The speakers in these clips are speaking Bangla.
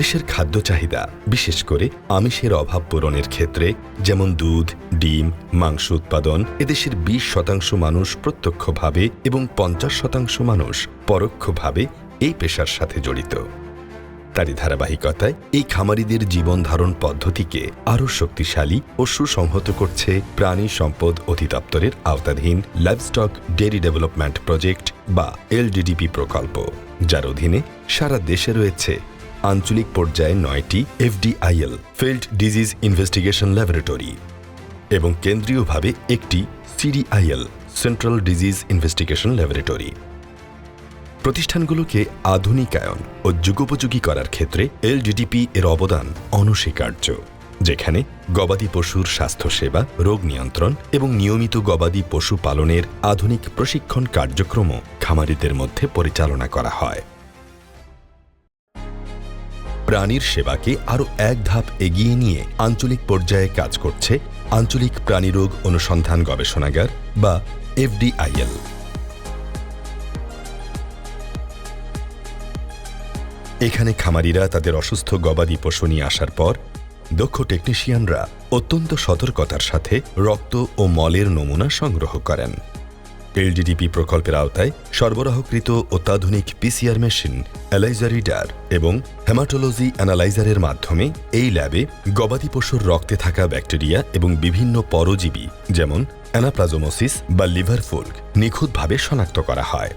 দেশের খাদ্য চাহিদা, বিশেষ করে আমিষের অভাব পূরণের ক্ষেত্রে, যেমন দুধ, ডিম, মাংস উৎপাদন, এদেশের 20% মানুষ প্রত্যক্ষভাবে এবং 50% মানুষ পরোক্ষভাবে এই পেশার সাথে জড়িত। তারই ধারাবাহিকতায় এই খামারিদের জীবন ধারণ পদ্ধতিকে আরও শক্তিশালী ও সুসংহত করছে প্রাণী সম্পদ অধিদপ্তরের আওতাধীন লাইভস্টক ডেয়ারি ডেভেলপমেন্ট প্রজেক্ট বা এলডিডিপি প্রকল্প, যার অধীনে সারা দেশে রয়েছে আঞ্চলিক পর্যায়ে 9টি এফডিআইএল ফিল্ড ডিজিজ ইনভেস্টিগেশন ল্যাবরেটরি এবং কেন্দ্রীয়ভাবে একটি সিডিআইএল সেন্ট্রাল ডিজিজ ইনভেস্টিগেশন ল্যাবরেটরি। প্রতিষ্ঠানগুলোকে আধুনিকায়ন ও যুগোপযোগী করার ক্ষেত্রে এলডিডিপি এর অবদান অনস্বীকার্য, যেখানে গবাদি পশুর স্বাস্থ্যসেবা, রোগ নিয়ন্ত্রণ এবং নিয়মিত গবাদি পশু পালনের আধুনিক প্রশিক্ষণ কার্যক্রমও খামারিদের মধ্যে পরিচালনা করা হয়। প্রাণীর সেবাকে আরও এক ধাপ এগিয়ে নিয়ে আঞ্চলিক পর্যায়ে কাজ করছে আঞ্চলিক প্রাণীরোগ অনুসন্ধান গবেষণাগার বা এফডিআইএল। এখানে খামারিরা তাদের অসুস্থ গবাদি পশু নিয়ে আসার পর দক্ষ টেকনিশিয়ানরা অত্যন্ত সতর্কতার সাথে রক্ত ও মলের নমুনা সংগ্রহ করেন। এলডিডিপি প্রকল্পের আওতায় সরবরাহকৃত অত্যাধুনিক পিসিআর মেশিন, এলাইজার রিডার এবং হেমাটোলজি অ্যানালাইজারের মাধ্যমে এই ল্যাবে গবাদি পশুর রক্তে থাকা ব্যাকটেরিয়া এবং বিভিন্ন পরজীবী যেমন অ্যানাপ্লাজমোসিস বা লিভার ফুলক নিখুঁতভাবে শনাক্ত করা হয়।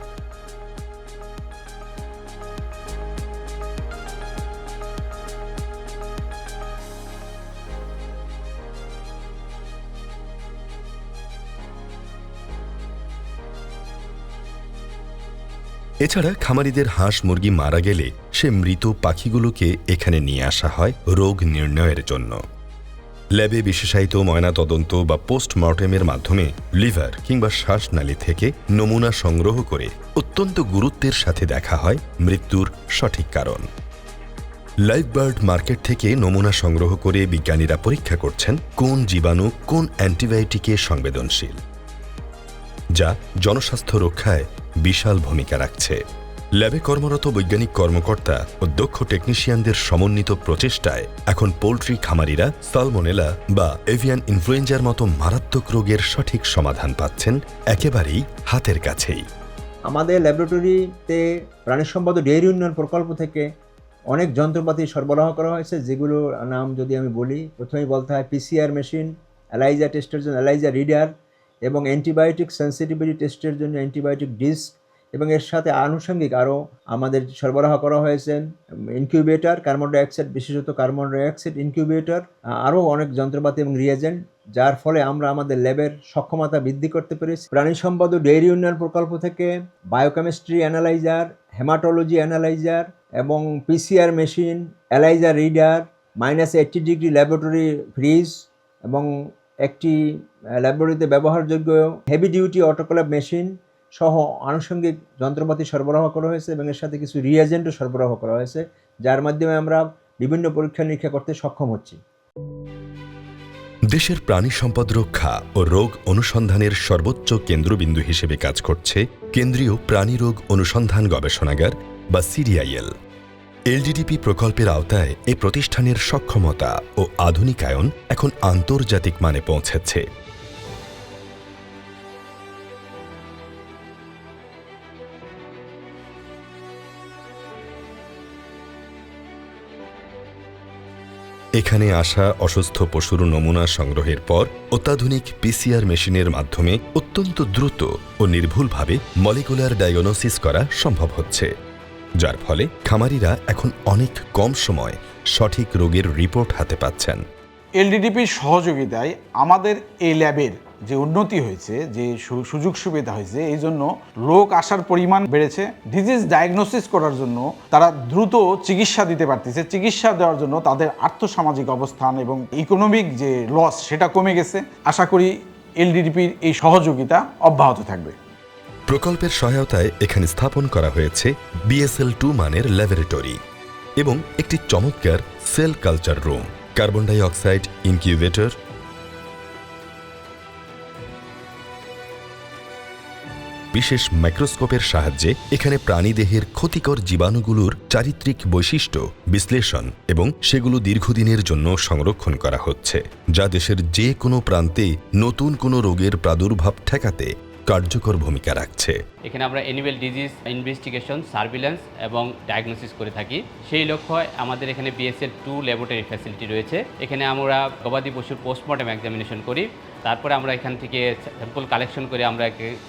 এছাড়া খামারিদের হাঁস মুরগি মারা গেলে সে মৃত পাখিগুলোকে এখানে নিয়ে আসা হয় রোগ নির্ণয়ের জন্য। ল্যাবে বিশেষায়িত ময়নাতদন্ত বা পোস্টমর্টেমের মাধ্যমে লিভার কিংবা শ্বাসনালী থেকে নমুনা সংগ্রহ করে অত্যন্ত গুরুত্বের সাথে দেখা হয় মৃত্যুর সঠিক কারণ। লাইভ বার্ড মার্কেট থেকে নমুনা সংগ্রহ করে বিজ্ঞানীরা পরীক্ষা করছেন কোন জীবাণু কোন অ্যান্টিবায়োটিকে সংবেদনশীল, যা জনস্বাস্থ্য রক্ষায় বিশাল ভূমিকা রাখছে। ল্যাবে কর্মরত বৈজ্ঞানিক কর্মকর্তা ও দক্ষ টেকনিশিয়ানদের সমন্বিত প্রচেষ্টায় এখন পোল্ট্রি খামারিরা সালমোনেলা বা এভিয়ান ইনফ্লুয়েঞ্জার মতো মারাত্মক রোগের সঠিক সমাধান পাচ্ছেন একেবারেই হাতের কাছেই। আমাদের ল্যাবরেটরিতে প্রাণী সম্পদ ডেয়ারি উন্নয়ন প্রকল্প থেকে অনেক যন্ত্রপাতি সরবরাহ করা হয়েছে, যেগুলোর নাম যদি আমি বলি, প্রথমেই বলতে হয় পিসিআর মেশিন, এলাইজা টেস্টের জন্য এলাইজা রিডার এবং অ্যান্টিবায়োটিক সেন্সিটিভিটি টেস্টের জন্য অ্যান্টিবায়োটিক ডিস্ক, এবং এর সাথে আনুষঙ্গিক আরও আমাদের সরবরাহ করা হয়েছে ইনকিউবেটর, কার্বন ডাইঅক্সাইড, বিশেষত কার্বন ডাইঅক্সাইড ইনকিউবেটর, আরও অনেক যন্ত্রপাতি এবং রিয়েজেন্ট, যার ফলে আমরা আমাদের ল্যাবের সক্ষমতা বৃদ্ধি করতে পেরেছি। প্রাণী সম্পদ ও ডেয়ারি উন্নয়ন প্রকল্প থেকে বায়োকেমিস্ট্রি অ্যানালাইজার, হেমাটোলজি অ্যানালাইজার এবং PCR machine, ELISA reader, -80 degree laboratory fridge এবং একটি ল্যাবরেটরিতে ব্যবহারযোগ্য হেভি ডিউটি অটোক্লেভ মেশিন সহ আনুষঙ্গিক যন্ত্রপাতি সরবরাহ করা হয়েছে এবং এর সাথে কিছু রিয়েজেন্টও সরবরাহ করা হয়েছে, যার মাধ্যমে আমরা বিভিন্ন পরীক্ষা নিরীক্ষা করতে সক্ষম হচ্ছি। দেশের প্রাণী সম্পদ রক্ষা ও রোগ অনুসন্ধানের সর্বোচ্চ কেন্দ্রবিন্দু হিসেবে কাজ করছে কেন্দ্রীয় প্রাণী রোগ অনুসন্ধান গবেষণাগার বা সিডিআইএল। এলডিডিপি প্রকল্পের আওতায় এই প্রতিষ্ঠানের সক্ষমতা ও আধুনিকায়ন এখন আন্তর্জাতিক মানে পৌঁছেছে। এখানে আসা অসুস্থ পশুর নমুনা সংগ্রহের পর অত্যাধুনিক পিসিআর মেশিনের মাধ্যমে অত্যন্ত দ্রুত ও নির্ভুলভাবে মলিকুলার ডায়াগনোসিস করা সম্ভব হচ্ছে, যার ফলে খামারিরা এখন অনেক কম সময় সঠিক রোগের রিপোর্ট হাতে পাচ্ছেন। এলডিডিপির সহযোগিতায় আমাদের এই ল্যাবের যে উন্নতি হয়েছে, যে সুযোগ সুবিধা হয়েছে, এই জন্য লোক আসার পরিমাণ বেড়েছে। ডিজিজ ডায়াগনোসিস করার জন্য তারা দ্রুত চিকিৎসা দিতে পারতেছে। চিকিৎসা দেওয়ার জন্য তাদের আর্থসামাজিক অবস্থান এবং ইকোনমিক যে লস সেটা কমে গেছে। আশা করি এলডিডিপির এই সহযোগিতা অব্যাহত থাকবে। প্রকল্পের সহায়তায় এখানে স্থাপন করা হয়েছে BSL-2 মানের ল্যাবরেটরি এবং একটি চমৎকার cell culture room, carbon dioxide incubator, বিশেষ মাইক্রোস্কোপের সাহায্যে এখানে প্রাণীদেহের ক্ষতিকর জীবাণুগুলোর চারিত্রিক বৈশিষ্ট্য বিশ্লেষণ এবং সেগুলো দীর্ঘদিনের জন্য সংরক্ষণ করা হচ্ছে, যা দেশের যে কোনো প্রান্তে নতুন কোনো রোগের প্রাদুর্ভাব ঠেকাতে কার্যকর ভূমিকা রাখছে। এখানে আমরা অ্যানিমেল ডিজিজ ইনভেস্টিগেশন, সার্ভিল্যান্স এবং ডায়াগনোসিস করে থাকি। সেই লক্ষ্যে আমাদের এখানে BSL-2 ল্যাবরেটরি ফ্যাসিলিটি রয়েছে। এখানে আমরা গবাদি পশুর পোস্টমর্টেম এক্সামিনেশন করি, তারপরে আমরা এখান থেকে স্যাম্পল কালেকশন করে আমরা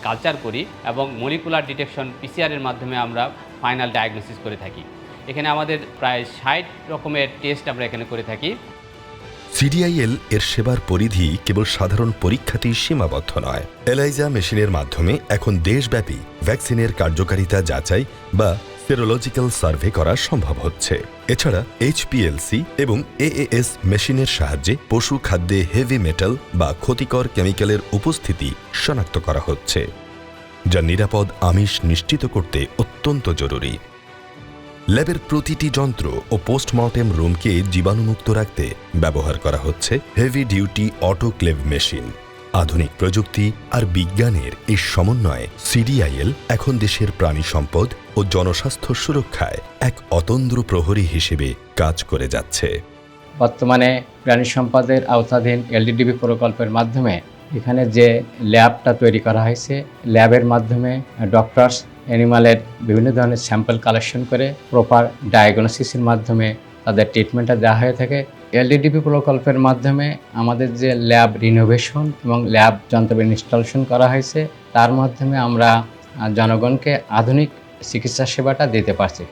কালচার করি এবং মলিকুলার ডিটেকশন PCR-এর মাধ্যমে আমরা ফাইনাল ডায়াগনোসিস করে থাকি। এখানে আমাদের প্রায় 60 রকমের টেস্ট আমরা এখানে করে থাকি। CDIL এর সেবার পরিধি কেবল সাধারণ পরীক্ষাতেই সীমাবদ্ধ নয়। এলাইজা মেশিনের মাধ্যমে এখন দেশব্যাপী ভ্যাকসিনের কার্যকারিতা যাচাই বা সেরোলজিক্যাল সার্ভে করা সম্ভব হচ্ছে। এছাড়া HPLC এবং AAS মেশিনের সাহায্যে পশু খাদ্যে হেভি মেটাল বা ক্ষতিকর কেমিক্যালের উপস্থিতি শনাক্ত করা হচ্ছে, যা নিরাপদ আমিষ নিশ্চিত করতে অত্যন্ত জরুরি। ল্যাবের প্রতিটি যন্ত্র ও পোস্টমর্টেম রুমকে জীবাণুমুক্ত রাখতে ব্যবহার করা হচ্ছে হেভি ডিউটি অটোক্লেভ মেশিন। আধুনিক প্রযুক্তি আর বিজ্ঞানের এই সমন্বয়ে CDIL এখন দেশের প্রাণী সম্পদ ও জনস্বাস্থ্য সুরক্ষায় এক অতন্দ্র প্রহরী হিসেবে কাজ করে যাচ্ছে। বর্তমানে প্রাণী সম্পদের আওতাধীন LDDB প্রকল্পের মাধ্যমে এখানে যে ল্যাবটা তৈরি করা হয়েছে, ল্যাবের মাধ্যমে ডক্টরস অ্যানিমালের বিভিন্ন ধরনের স্যাম্পল কালেকশন করে প্রপার ডায়াগনোসিসের মাধ্যমে তাদের ট্রিটমেন্টটা দেওয়া হয়ে থাকে। LDDB প্রকল্পের মাধ্যমে আমাদের যে ল্যাব রিনোভেশন এবং ল্যাব যন্ত্র ইনস্টলেশন করা হয়েছে, তার মাধ্যমে আমরা জনগণকে আধুনিক চিকিৎসা সেবাটা দিতে পারছি।